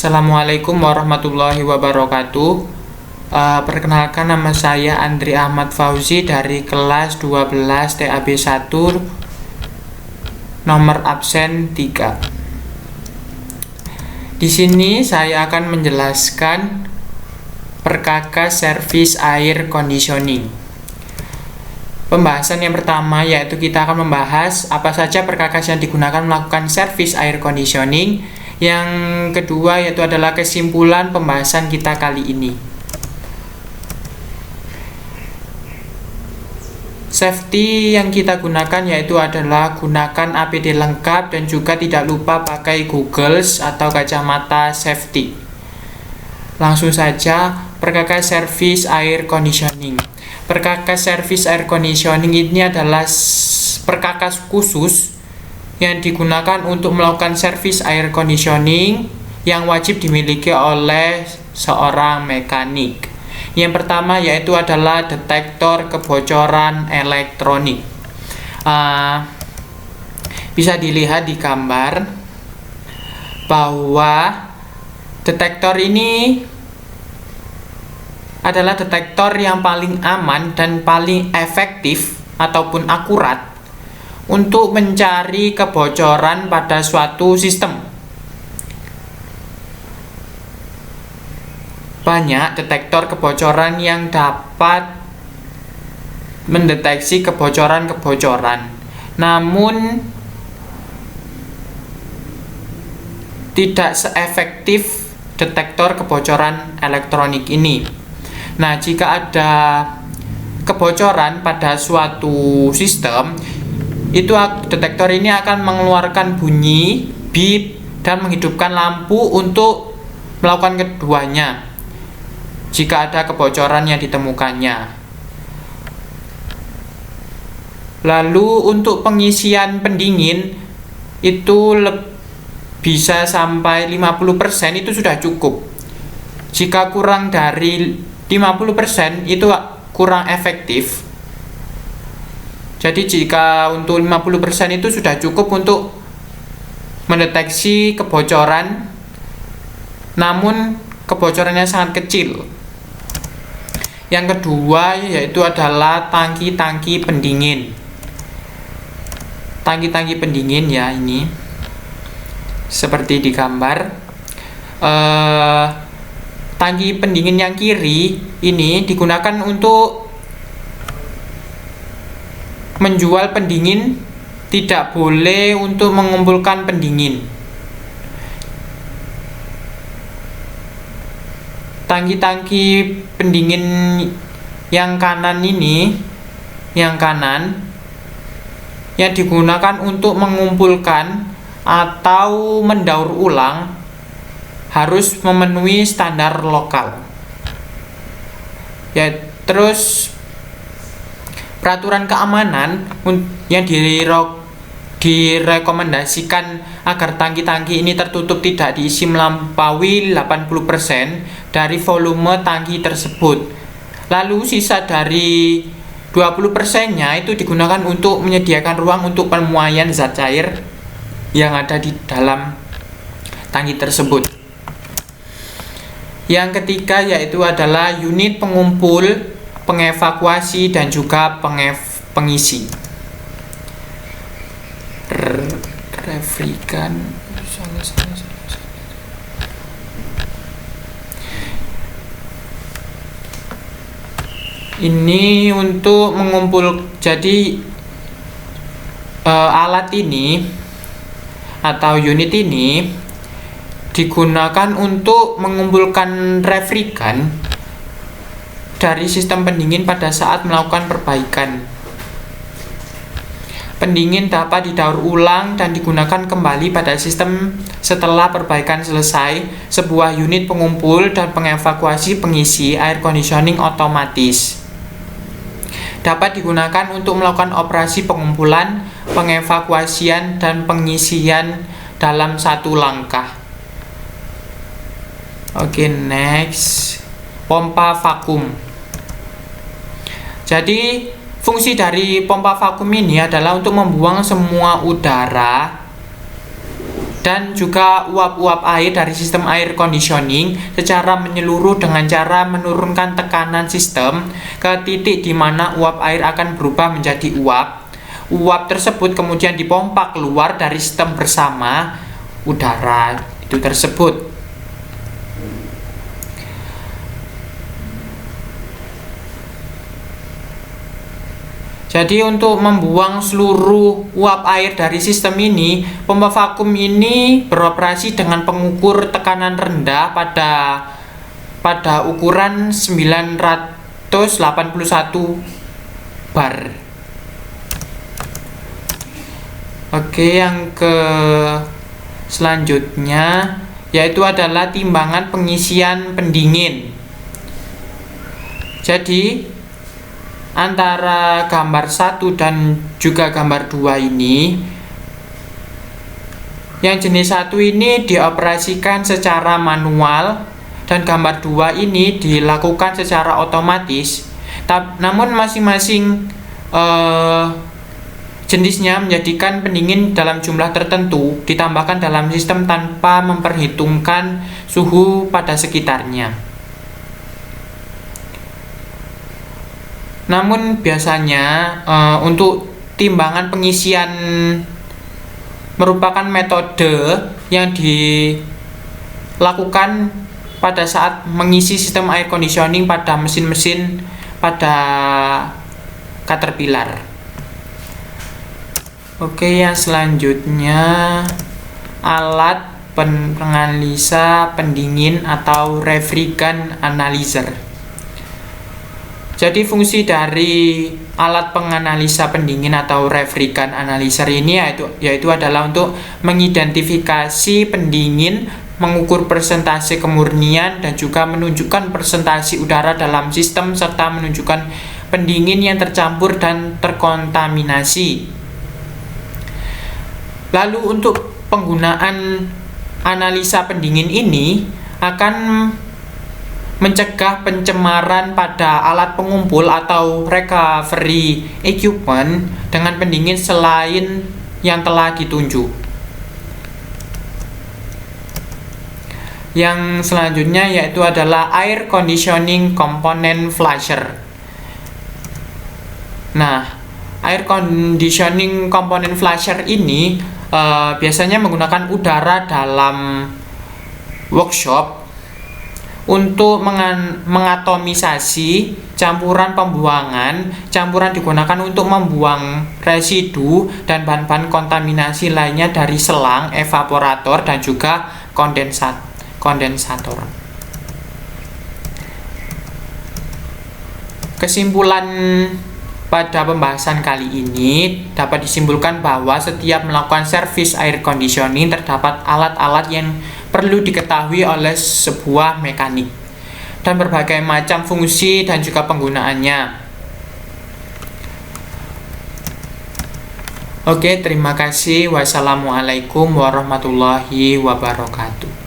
Assalamualaikum warahmatullahi wabarakatuh. Perkenalkan, nama saya Andri Ahmad Fauzi dari kelas 12 TAB 1, nomor absen 3. Di sini saya akan menjelaskan perkakas servis air conditioning. Pembahasan yang pertama yaitu kita akan membahas apa saja perkakas yang digunakan melakukan servis air conditioning. Yang kedua yaitu adalah kesimpulan pembahasan kita kali ini. Safety yang kita gunakan yaitu adalah gunakan APD lengkap dan juga tidak lupa pakai goggles atau kacamata safety. Langsung saja, perkakas servis air conditioning. Perkakas servis air conditioning ini adalah perkakas khusus yang digunakan untuk melakukan servis air conditioning yang wajib dimiliki oleh seorang mekanik. Yang pertama yaitu adalah detektor kebocoran elektronik. Bisa dilihat di gambar bahwa detektor ini adalah detektor yang paling aman dan paling efektif ataupun akurat untuk mencari kebocoran pada suatu sistem. Banyak detektor kebocoran yang dapat mendeteksi kebocoran-kebocoran, namun tidak seefektif detektor kebocoran elektronik ini. Nah, jika ada kebocoran pada suatu sistem, itu detektor ini akan mengeluarkan bunyi beep dan menghidupkan lampu untuk melakukan keduanya jika ada kebocoran yang ditemukannya. Lalu untuk pengisian pendingin itu bisa sampai 50%, itu sudah cukup. Jika kurang dari 50% itu kurang efektif. Jadi jika untuk 50% itu sudah cukup untuk mendeteksi kebocoran, namun kebocorannya sangat kecil. Yang kedua yaitu adalah tangki-tangki pendingin. Tangki-tangki pendingin ya, ini seperti di gambar. Tangki pendingin yang kiri ini digunakan untuk menjual pendingin, tidak boleh untuk mengumpulkan pendingin. Tangki-tangki pendingin yang kanan ini, yang kanan, yang digunakan untuk mengumpulkan atau mendaur ulang, harus memenuhi standar lokal. Ya, terus peraturan keamanan yang direkomendasikan agar tangki-tangki ini tertutup tidak diisi melampaui 80% dari volume tangki tersebut. Lalu sisa dari 20%-nya itu digunakan untuk menyediakan ruang untuk pemuaian zat cair yang ada di dalam tangki tersebut. Yang ketiga yaitu adalah unit pengumpul, pengevakuasi dan juga pengisi. Refrikan ini untuk mengumpul. Jadi alat ini atau unit ini digunakan untuk mengumpulkan refrikan dari sistem pendingin pada saat melakukan perbaikan. Pendingin dapat didaur ulang dan digunakan kembali pada sistem setelah perbaikan selesai. Sebuah unit pengumpul dan pengevakuasi pengisi air conditioning otomatis dapat digunakan untuk melakukan operasi pengumpulan, pengevakuasian, dan pengisian dalam satu langkah. Oke, next. Pompa vakum. Jadi fungsi dari pompa vakum ini adalah untuk membuang semua udara dan juga uap-uap air dari sistem air conditioning secara menyeluruh dengan cara menurunkan tekanan sistem ke titik di mana uap air akan berubah menjadi uap. Uap tersebut kemudian dipompa keluar dari sistem bersama udara itu tersebut. Jadi untuk membuang seluruh uap air dari sistem ini, pompa vakum ini beroperasi dengan pengukur tekanan rendah pada ukuran 981 bar. Oke, yang ke selanjutnya yaitu adalah timbangan pengisian pendingin. Jadi antara gambar 1 dan juga gambar 2 ini, yang jenis 1 ini dioperasikan secara manual dan gambar 2 ini dilakukan secara otomatis. Namun masing-masing jenisnya menjadikan pendingin dalam jumlah tertentu ditambahkan dalam sistem tanpa memperhitungkan suhu pada sekitarnya. Namun biasanya untuk timbangan pengisian merupakan metode yang dilakukan pada saat mengisi sistem air conditioning pada mesin-mesin pada Caterpillar. Oke, yang selanjutnya alat penganalisa pendingin atau refrigerant analyzer. Jadi fungsi dari alat penganalisa pendingin atau refrigerant analyzer ini yaitu adalah untuk mengidentifikasi pendingin, mengukur persentase kemurnian dan juga menunjukkan persentase udara dalam sistem serta menunjukkan pendingin yang tercampur dan terkontaminasi. Lalu untuk penggunaan analisa pendingin ini akan mencegah pencemaran pada alat pengumpul atau recovery equipment dengan pendingin selain yang telah ditunjuk. Yang selanjutnya yaitu adalah air conditioning component flusher. Nah, air conditioning component flusher ini biasanya menggunakan udara dalam workshop untuk mengatomisasi campuran pembuangan. Campuran digunakan untuk membuang residu dan bahan-bahan kontaminasi lainnya dari selang, evaporator, dan juga kondensator. Kesimpulan pada pembahasan kali ini dapat disimpulkan bahwa setiap melakukan servis air conditioning terdapat alat-alat yang perlu diketahui oleh sebuah mekanik dan berbagai macam fungsi dan juga penggunaannya. Oke, terima kasih. Wassalamualaikum warahmatullahi wabarakatuh.